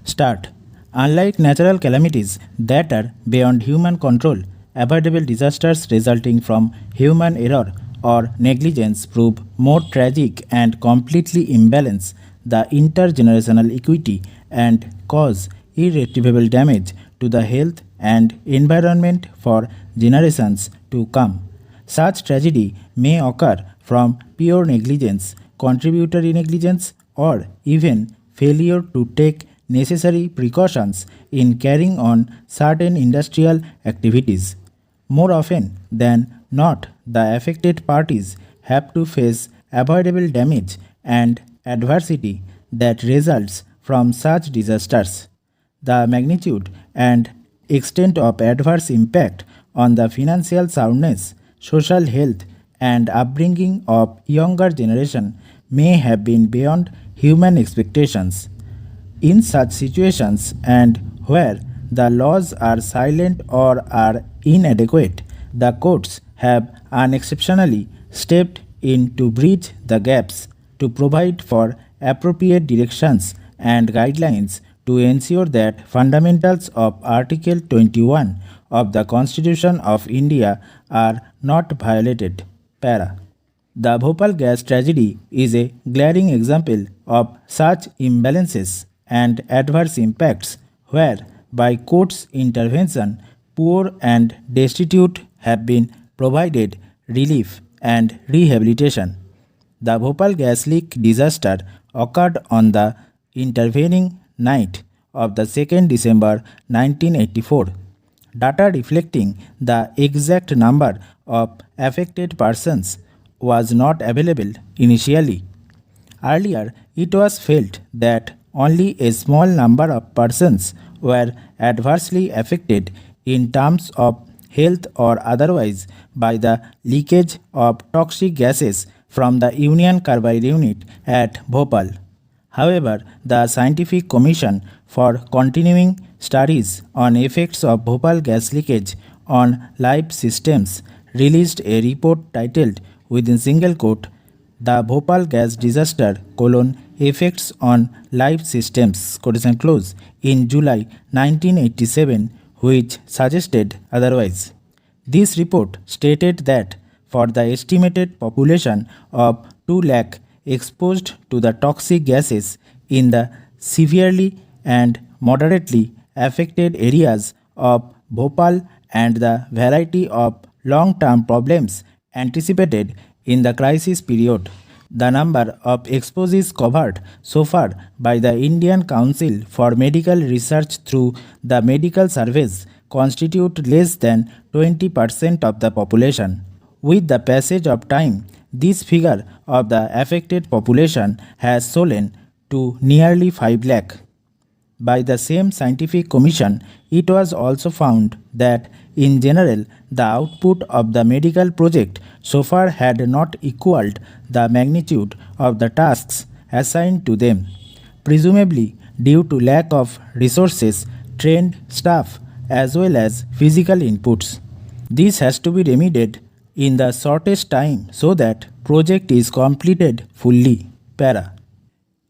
Start. Unlike natural calamities that are beyond human control, avoidable disasters resulting from human error or negligence prove more tragic and completely imbalance the intergenerational equity and cause irretrievable damage to the health and environment for generations to come. Such tragedy may occur from pure negligence, contributory negligence, or even failure to take necessary precautions in carrying on certain industrial activities. More often than not, the affected parties have to face avoidable damage and adversity that results from such disasters. The magnitude and extent of adverse impact on the financial soundness, social health, and upbringing of younger generation may have been beyond human expectations. In such situations and where the laws are silent or are inadequate, the courts have unexceptionally stepped in to bridge the gaps to provide for appropriate directions and guidelines to ensure that fundamentals of Article 21 of the Constitution of India are not violated. Para. The Bhopal gas tragedy is a glaring example of such imbalances and adverse impacts where, by court's intervention, poor and destitute have been provided relief and rehabilitation. The Bhopal gas leak disaster occurred on the intervening night of the 2nd December 1984. Data reflecting the exact number of affected persons was not available initially. Earlier, it was felt that only a small number of persons were adversely affected in terms of health or otherwise by the leakage of toxic gases from the Union Carbide unit at Bhopal. However, the Scientific Commission for Continuing Studies on Effects of Bhopal Gas Leakage on Life Systems released a report titled within single quote, "The Bhopal Gas Disaster: Effects on Life Systems," in July 1987, which suggested otherwise. This report stated that for the estimated population of 2 lakh exposed to the toxic gases in the severely and moderately affected areas of Bhopal and the variety of long-term problems anticipated in the crisis period, the number of exposures covered so far by the Indian Council for Medical Research through the medical surveys constitute less than 20% of the population. With the passage of time, this figure of the affected population has swollen to nearly 5 lakh. By the same scientific commission, it was also found that in general the output of the medical project so far had not equaled the magnitude of the tasks assigned to them, presumably due to lack of resources, trained staff, as well as physical inputs. This has to be remedied in the shortest time so that project is completed fully. Para.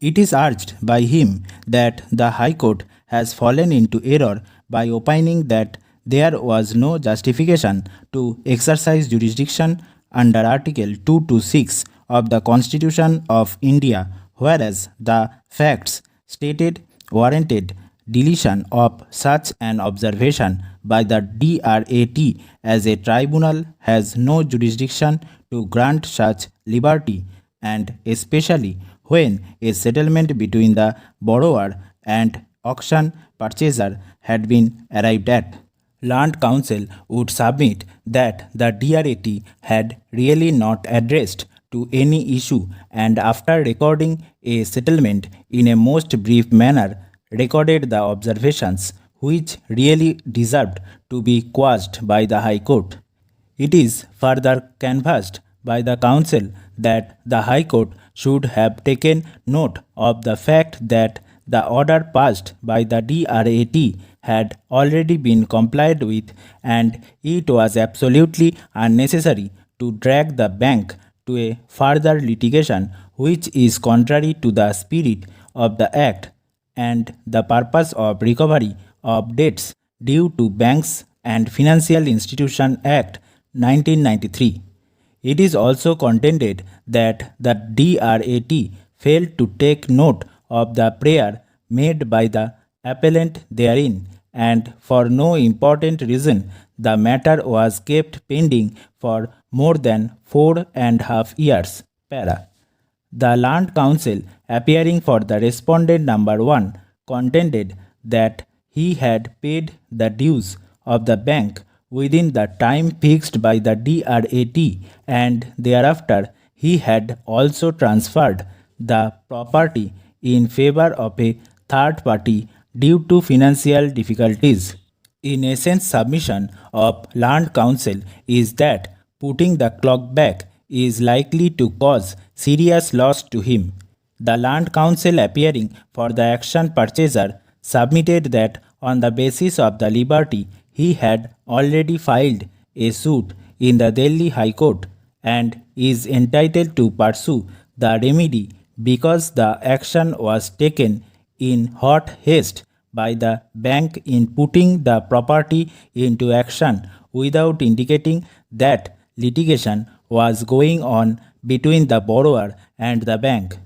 It is urged by him that the High Court has fallen into error by opining that there was no justification to exercise jurisdiction under Article 226 of the Constitution of India, whereas the facts stated warranted deletion of such an observation by the DRAT, as a tribunal has no jurisdiction to grant such liberty, and especially when a settlement between the borrower and auction purchaser had been arrived at. Land Council would submit that the DRAT had really not addressed to any issue, and after recording a settlement in a most brief manner, recorded the observations which really deserved to be quashed by the High Court. It is further canvassed by the Council that the High Court should have taken note of the fact that the order passed by the DRAT had already been complied with, and it was absolutely unnecessary to drag the bank to a further litigation which is contrary to the spirit of the Act and the purpose of recovery of debts due to Banks and Financial Institution Act 1993. It is also contended that the DRAT failed to take note of the prayer made by the appellant therein, and for no important reason the matter was kept pending for more than 4.5 years. Para. The Land Council, appearing for the respondent number 1, contended that he had paid the dues of the bank within the time fixed by the DRAT, and thereafter he had also transferred the property in favor of a third party due to financial difficulties. In essence, submission of Land Council is that putting the clock back is likely to cause serious loss to him. The Land Council, appearing for the action purchaser, submitted that on the basis of the liberty he had already filed a suit in the Delhi High Court and is entitled to pursue the remedy because the action was taken in hot haste by the bank in putting the property into action without indicating that litigation was going on between the borrower and the bank.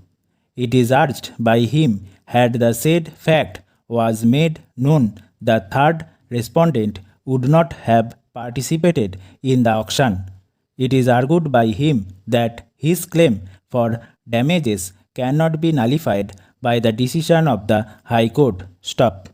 It is urged by him, had the said fact was made known, the third respondent would not have participated in the auction. It is argued by him that his claim for damages cannot be nullified by the decision of the High Court. Stop.